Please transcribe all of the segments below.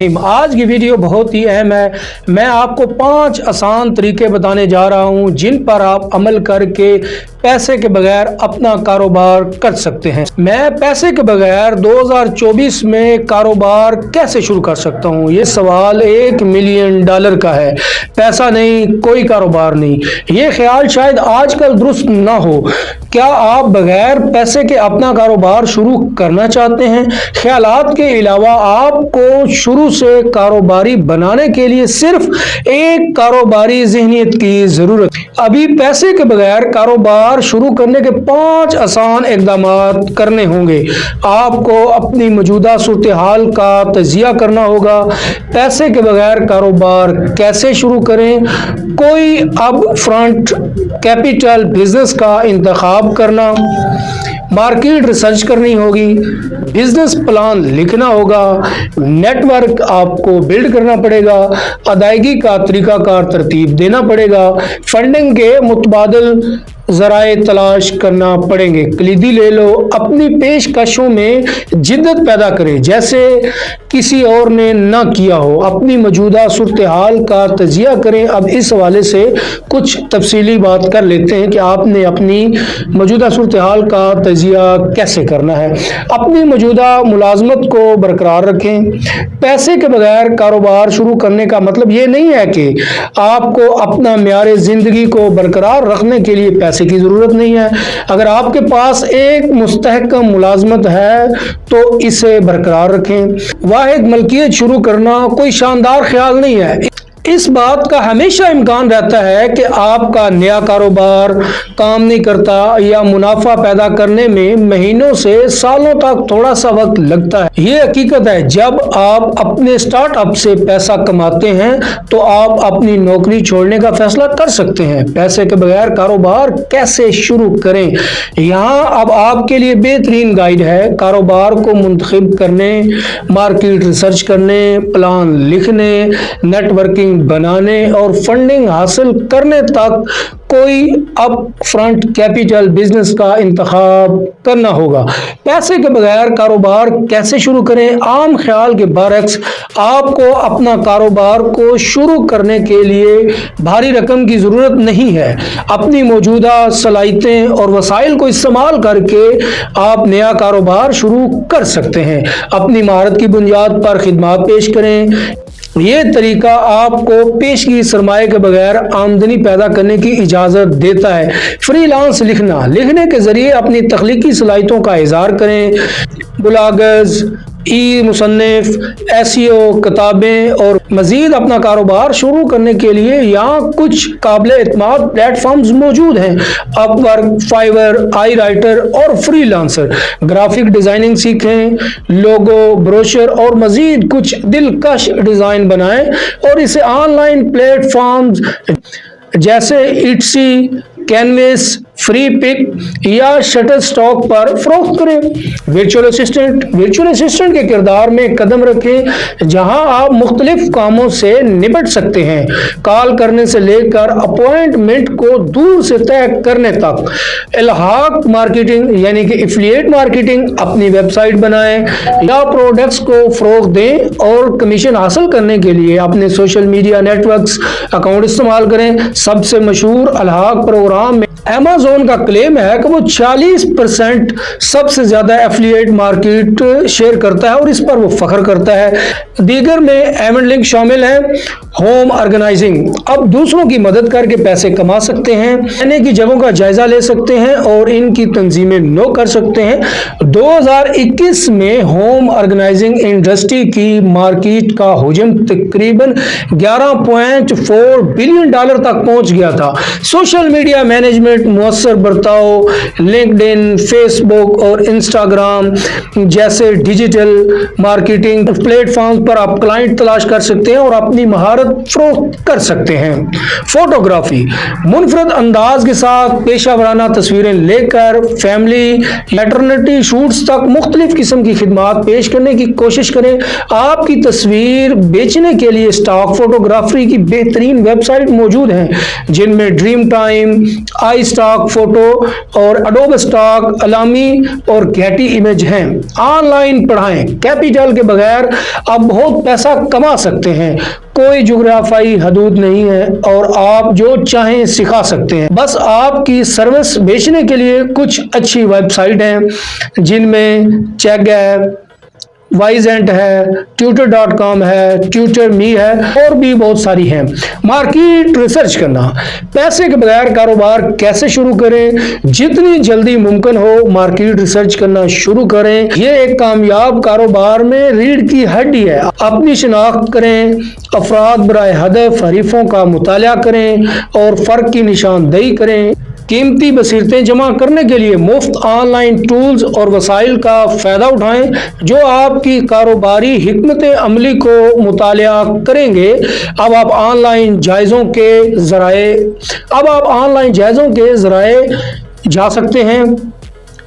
آج کی ویڈیو بہت ہی اہم ہے۔ میں آپ کو 5 آسان طریقے بتانے جا رہا ہوں جن پر آپ عمل کر کے پیسے کے بغیر اپنا کاروبار کر سکتے ہیں۔ میں پیسے کے بغیر 2024 میں کاروبار کیسے شروع کر سکتا ہوں؟ یہ سوال $1 ملین کا ہے۔ پیسہ نہیں، کوئی کاروبار نہیں، یہ خیال شاید آج کل درست نہ ہو۔ کیا آپ بغیر پیسے کے اپنا کاروبار شروع کرنا چاہتے ہیں؟ خیالات کے علاوہ آپ کو شروع سے کاروباری بنانے کے لیے صرف ایک کاروباری ذہنیت کی ضرورت ہے۔ ابھی پیسے کے بغیر کاروبار شروع کرنے کے 5 آسان اقدامات کرنے ہوں گے۔ آپ کو اپنی موجودہ صورتحال کا تجزیہ کرنا ہوگا۔ پیسے کے بغیر کاروبار کیسے شروع کریں؟ کوئی اپ فرنٹ کیپٹل بزنس کا انتخاب کرنا، مارکیٹ ریسرچ کرنی ہوگی، بزنس پلان لکھنا ہوگا، نیٹ ورک آپ کو بلڈ کرنا پڑے گا، ادائیگی کا طریقہ کار ترتیب دینا پڑے گا، فنڈنگ کے متبادل ذرائع تلاش کرنا پڑیں گے۔ کلیدی لے لو، اپنی پیشکشوں میں جدت پیدا کریں جیسے کسی اور نے نہ کیا ہو۔ اپنی موجودہ صورتحال کا تجزیہ کریں۔ اب اس حوالے سے کچھ تفصیلی بات کر لیتے ہیں کہ آپ نے اپنی موجودہ صورتحال کا تجزیہ کیسے کرنا ہے۔ اپنی موجودہ ملازمت کو برقرار رکھیں۔ پیسے کے بغیر کاروبار شروع کرنے کا مطلب یہ نہیں ہے کہ آپ کو اپنا معیار زندگی کو برقرار رکھنے کے لیے پیسے کی ضرورت نہیں ہے۔ اگر آپ کے پاس ایک مستحکم ملازمت ہے تو اسے برقرار رکھیں۔ واحد ملکیت شروع کرنا کوئی شاندار خیال نہیں ہے۔ اس بات کا ہمیشہ امکان رہتا ہے کہ آپ کا نیا کاروبار کام نہیں کرتا یا منافع پیدا کرنے میں مہینوں سے سالوں تک تھوڑا سا وقت لگتا ہے۔ یہ حقیقت ہے، جب آپ اپنے سٹارٹ اپ سے پیسہ کماتے ہیں تو آپ اپنی نوکری چھوڑنے کا فیصلہ کر سکتے ہیں۔ پیسے کے بغیر کاروبار کیسے شروع کریں؟ یہاں اب آپ کے لیے بہترین گائیڈ ہے۔ کاروبار کو منتخب کرنے، مارکیٹ ریسرچ کرنے، پلان لکھنے، نیٹ ورکنگ بنانے اور فنڈنگ حاصل کرنے تک کوئی اپ فرنٹ کیپٹل بزنس کا انتخاب کرنا ہوگا۔ پیسے کے بغیر کاروبار کیسے شروع کریں؟ عام خیال کے برعکس آپ کو اپنا کاروبار کو شروع کرنے کے لیے بھاری رقم کی ضرورت نہیں ہے۔ اپنی موجودہ صلاحیتیں اور وسائل کو استعمال کر کے آپ نیا کاروبار شروع کر سکتے ہیں۔ اپنی مہارت کی بنیاد پر خدمات پیش کریں۔ یہ طریقہ آپ کو پیشگی سرمایہ کے بغیر آمدنی پیدا کرنے کی اجازت دیتا ہے۔ فری لانس لکھنے کے ذریعے اپنی تخلیقی صلاحیتوں کا اظہار کریں۔ بلاگز، ای مصنف، ایسیو، کتابیں اور مزید اپنا کاروبار شروع کرنے کے لیے یہاں کچھ قابل اعتماد پلیٹ فارمز موجود ہیں۔ اپ ورک، فائیور، آئی رائٹر اور فری لانسر۔ گرافک ڈیزائننگ سیکھیں، لوگو، بروشر اور مزید کچھ دلکش ڈیزائن بنائیں اور اسے آن لائن پلیٹ فارمز جیسے ایٹسی، کینوس، فری پک یا شٹر سٹاک پر فروخت کریں۔ ورچوئل اسسٹنٹ کے کردار میں قدم رکھیں جہاں آپ مختلف کاموں سے نپٹ سکتے ہیں، کال کرنے سے لے کر اپوائنٹمنٹ کو دور سے طے کرنے تک۔ الحاق مارکیٹنگ یعنی کہ ایفیلیٹ مارکیٹنگ، اپنی ویب سائٹ بنائیں یا پروڈکٹس کو فروغ دیں اور کمیشن حاصل کرنے کے لیے اپنے social media networks account استعمال کریں۔ سب سے مشہور الحاق پروگرام میں ایمیزون کا کلیم ہے کہ وہ 40% سب سے زیادہ ایفیلیٹ مارکیٹ شیئر کرتا ہے اور اس پر وہ فخر کرتا ہے۔ دیگر میں ایونٹ لنک شامل ہیں۔ ہوم آرگنائزنگ، اب دوسروں کی مدد کر کے پیسے کما سکتے ہیں، رہنے کی جگہوں کا جائزہ لے سکتے ہیں اور ان کی تنظیمیں نو کر سکتے ہیں۔ 2021 میں ہوم آرگنائزنگ انڈسٹری کی مارکیٹ کا حجم تقریباً $11.4 بلین تک پہنچ گیا تھا۔ سوشل میڈیا مینجمنٹ، مؤثر برتاؤ، لنکڈ ان، فیس بک اور انسٹاگرام جیسے ڈیجیٹل مارکیٹنگ پلیٹ فارم پر آپ کلائنٹ تلاش کر سکتے ہیں اور اپنی مہارت فروخت کر سکتے ہیں۔ فوٹوگرافی، منفرد انداز کے ساتھ پیشہ ورانہ تصویریں لے کر فیملی میٹرنٹی شوٹس تک مختلف قسم کی خدمات پیش کرنے کی کوشش کریں۔ آپ کی تصویر بیچنے کے لیے اسٹاک فوٹوگرافی کی بہترین ویب سائٹ موجود ہیں جن میں ڈریم ٹائم، آئی اسٹاک स्टॉक फोटो और एडोबे स्टॉक, अलामी और गेटी इमेज हैं। ऑनलाइन पढ़ाएं, कैपिटल के बगैर आप बहुत पैसा कमा सकते हैं। कोई जुग्राफियाई हदूद नहीं है और आप जो चाहें सिखा सकते हैं। बस आपकी सर्विस बेचने के लिए कुछ अच्छी वेबसाइट हैं जिनमें चेक है, वाइजेंट है, ट्यूटर.com है, ट्यूटर मी है और भी बहुत सारी हैं। मार्केट रिसर्च करना, पैसे के बगैर कारोबार कैसे शुरू करें, जितनी जल्दी मुमकिन हो मार्केट रिसर्च करना शुरू करें। ये एक कामयाब कारोबार में रीढ़ की हड्डी है। अपनी शिनाख्त करें, अफराद बराए हदफ हरीफों का मुताला करें और फर्क की निशानदेही करें। कीमती बसीरतें जमा करने के लिए मुफ्त ऑनलाइन टूल्स और वसाइल का फ़ायदा उठाएं जो आपकी कारोबारी हिकमत अमली को मुतालिया करेंगे। अब आप ऑनलाइन जायज़ों के ज़राए जा सकते हैं,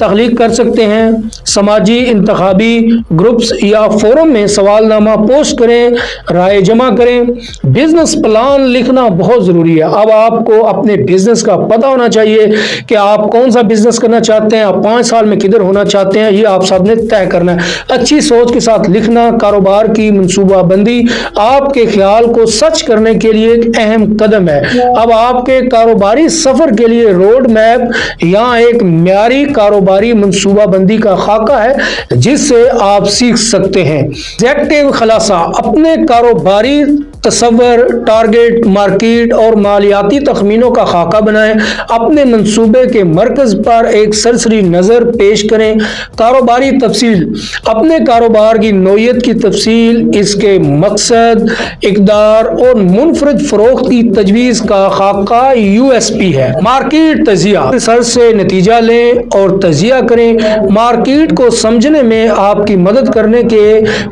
तख्लीक कर सकते हैं। समाजी इंतखाबी ग्रुप्स या फोरम में सवालनामा पोस्ट करें, राय जमा करें। बिजनेस प्लान लिखना बहुत ज़रूरी है। अब आपको अपने बिजनेस का पता होना चाहिए कि आप कौन सा बिजनेस करना चाहते हैं, आप 5 साल में किधर होना चाहते हैं, ये आप सब ने तय करना है। अच्छी सोच के साथ लिखना, कारोबार की मनसूबाबंदी आपके ख्याल को सच करने के लिए एक अहम कदम है। अब आपके कारोबारी सफ़र के लिए रोड मैप या एक म्यारी कारोबारी मंसूबाबंदी का खाका है जिससे आप सीख सकते हैं। ऑब्जेक्टिव खलासा, अपने कारोबारी तस्वर, टारगेट, मार्केट और मालियाती तखमीनों का खाका बनाएं। अपने मंसूबे के मरकज पर एक सरसरी नज़र पेश करें। कारोबारी तफसील, अपने कारोबार की नौयत की तफसील, इसके मकसद, इक़दार और मुनफरद फ़रोख्त की तजवीज़ का खाका USP है। मार्केट तजिया, रिसर्च से नतीजा लें और तजिया करें। मार्केट को समझने में आपकी मदद करने के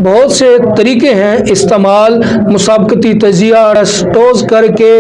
बहुत से तरीके हैं। इस्तेमाल मुसाबकती तजिया स्टोज करके,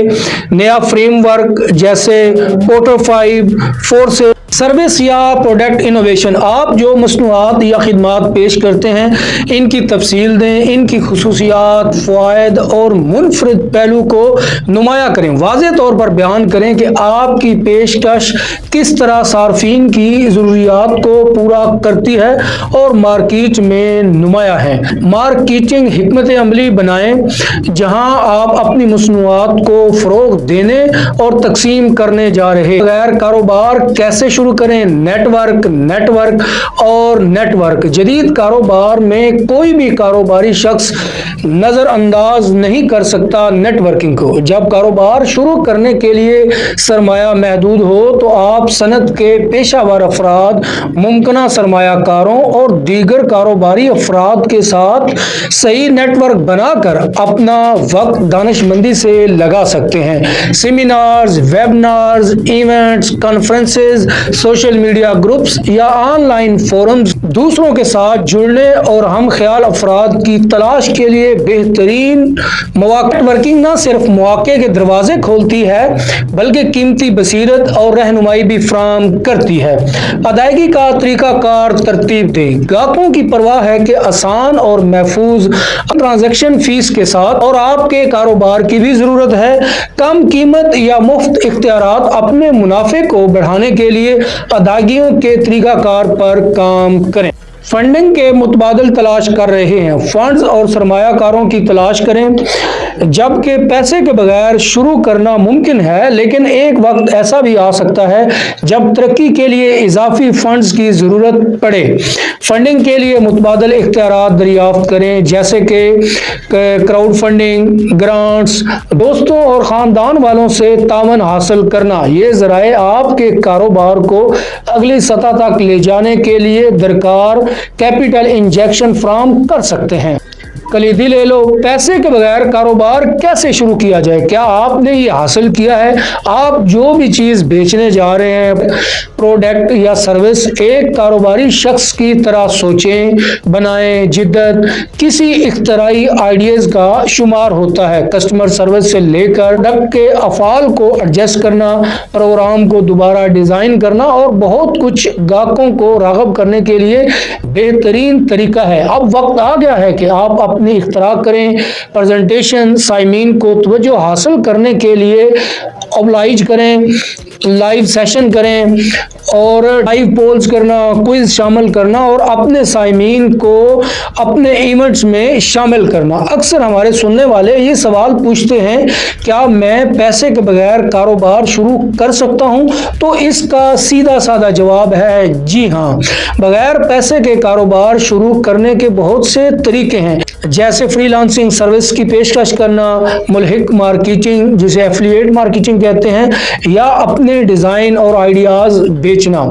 नया फ्रेमवर्क जैसे पोर्टर 5, 4 से सर्विस या प्रोडक्ट इनोवेशन, आप जो मसनूआत या खिदमात पेश करते हैं इनकी तफसील दें, इनकी खुसूसियात, फ़वाइद और मुनफरद पहलू को नुमाया करें। वाज़ेह तौर पर बयान करें कि आपकी पेशकश किस तरह सार्फिन की ज़रूरियात को पूरा करती है और मार्केट में नुमाया है। मार्केटिंग हिकमत अमली बनाएं जहां आप अपनी मसनूआत को फ़रोग़ देने और तकसीम करने जा रहे हैं। बगैर कारोबार कैसे शुरू करें, नेटवर्क और नेटवर्क। जदीद कारोबार में कोई भी कारोबारी शख्स नज़रअंदाज नहीं कर सकता नेटवर्किंग को। जब कारोबार शुरू करने के लिए सरमाया महदूद हो तो आप सनत के पेशावर अफराद, मुमकिना सरमायाकारों और दीगर कारोबारी अफराद के साथ सही नेटवर्क बनाकर अपना वक्त दानिशमंदी से लगा सकते हैं। Seminars, webinars, events, conferences, social media groups या ऑनलाइन फोरम्स दूसरों के साथ जुड़ने और हम ख्याल अफराद की तलाश के लिए बेहतरीन मौक़े। नेटवर्किंग न सिर्फ मौक़े के दरवाजे खोलती है बल्कि कीमती बसीरत और रहनुमाई भी फराहम करती है। अदायगी का तरीक़ाकार तरतीब दें। ग्राहकों की परवाह है कि आसान और महफूज ट्रांजैक्शन फीस के साथ और आपके कारोबार की भी ज़रूरत है। कम कीमत या मुफ्त इख्तियारात अपने मुनाफे को बढ़ाने के लिए अदायगियों के तरीक़ाकार पर काम करें। फंडिंग के मुतबादिल तलाश कर रहे हैं, फंड्स और सरमायाकारों की तलाश करें। जबकि पैसे के बगैर शुरू करना मुमकिन है, लेकिन एक वक्त ऐसा भी आ सकता है जब तरक्की के लिए इजाफी फंड्स की ज़रूरत पड़े। फंडिंग के लिए मुतबादिल इख्तियारात दरियाफ्त करें जैसे कि क्राउड फंडिंग, ग्रांट्स, दोस्तों और ख़ानदान वालों से तावन हासिल करना। ये ज़राए आपके कारोबार को अगली सतह तक ले जाने के लिए दरकार कैपिटल इंजेक्शन फराहम कर सकते हैं। कलीदी ले लो, पैसे के बगैर कारोबार कैसे शुरू किया जाए। क्या आपने ये हासिल किया है? आप जो भी चीज़ बेचने जा रहे हैं, प्रोडक्ट या सर्विस, एक कारोबारी शख्स की तरह सोचें, बनाएं। जिद्दत किसी इख्तराई आइडियाज़ का शुमार होता है। कस्टमर सर्विस से लेकर प्रोडक्ट के अफ़ाल को एडजस्ट करना, प्रोग्राम को दोबारा डिज़ाइन करना और बहुत कुछ ग्राहकों को राग़ब करने के लिए बेहतरीन तरीका है। अब वक्त आ गया है कि आप अपनी इख्तरा करें। प्रेजेंटेशन साइमीन को तवज्जो हासिल करने के लिए ऑब्लाइज करें। लाइव सेशन करें और लाइव पोल्स करना, क्विज शामिल करना और अपने साइमीन को अपने इवेंट्स में शामिल करना। अक्सर हमारे सुनने वाले ये सवाल पूछते हैं, क्या मैं पैसे के बगैर कारोबार शुरू कर सकता हूं? तो इसका सीधा साधा जवाब है जी हाँ। बगैर पैसे के कारोबार शुरू करने के बहुत से तरीके हैं, जैसे फ्रीलांसिंग सर्विस की पेशकश करना, मुल्हिक मार्केटिंग जिसे एफिलिएट मार्केटिंग कहते हैं, या अपने डिजाइन और आइडियाज बेचना।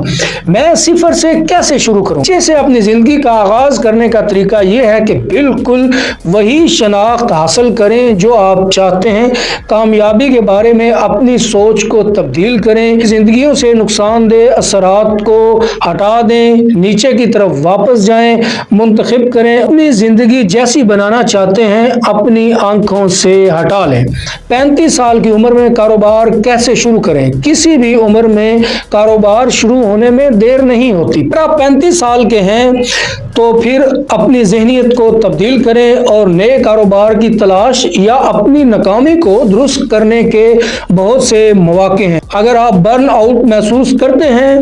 मैं सिफर से कैसे शुरू करूं? अच्छे से अपनी जिंदगी का आगाज करने का तरीका यह है कि बिल्कुल वही शनाख्त हासिल करें जो आप चाहते हैं। कामयाबी के बारे में अपनी सोच को तब्दील करें, जिंदगियों से नुकसानदेह असरात को हटा दें, नीचे की तरफ वापस जाएं, मुंतखब करें, अपनी जिंदगी जैसी बनाना चाहते हैं अपनी आंखों से हटा लें। 35 साल की उम्र में कारोबार कैसे शुरू करें? किसी भी उम्र में कारोबार शुरू होने में देर नहीं होती। अगर आप 35 साल के हैं तो फिर अपनी ज़हनियत को तब्दील करें और नए कारोबार की तलाश या अपनी नाकामी को दुरुस्त करने के बहुत से मौके हैं। अगर आप बर्न आउट महसूस करते हैं,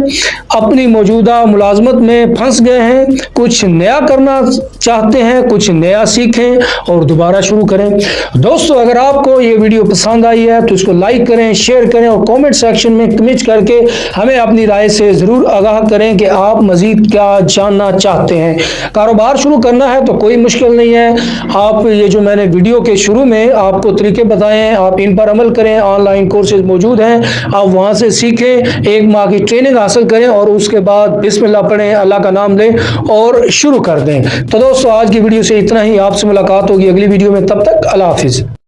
अपनी मौजूदा मुलाजमत में फंस गए हैं, कुछ नया करना चाहते हैं, कुछ नया सीखें और दोबारा शुरू करें। दोस्तों, अगर आपको ये वीडियो पसंद आई है तो इसको लाइक करें, शेयर करें और कमेंट सेक्शन में कमेंट करके हमें अपनी राय से ज़रूर आगाह करें कि आप मज़ीद क्या जानना चाहते हैं। कारोबार शुरू करना है तो कोई मुश्किल नहीं है। आप ये जो मैंने वीडियो के शुरू में आपको तरीके बताए हैं, आप इन पर अमल करें। ऑनलाइन कोर्सेज मौजूद हैं, आप वहाँ से सीखें, 1 माह की ट्रेनिंग हासिल करें और उसके बाद बिस्मिल्लाह पढ़ें, अल्लाह का नाम लें और शुरू कर दें। तो दोस्तों, आज की वीडियो से इतना ही। आपसे मुलाकात होगी अगली वीडियो में, तब तक अल्लाह हाफिज़।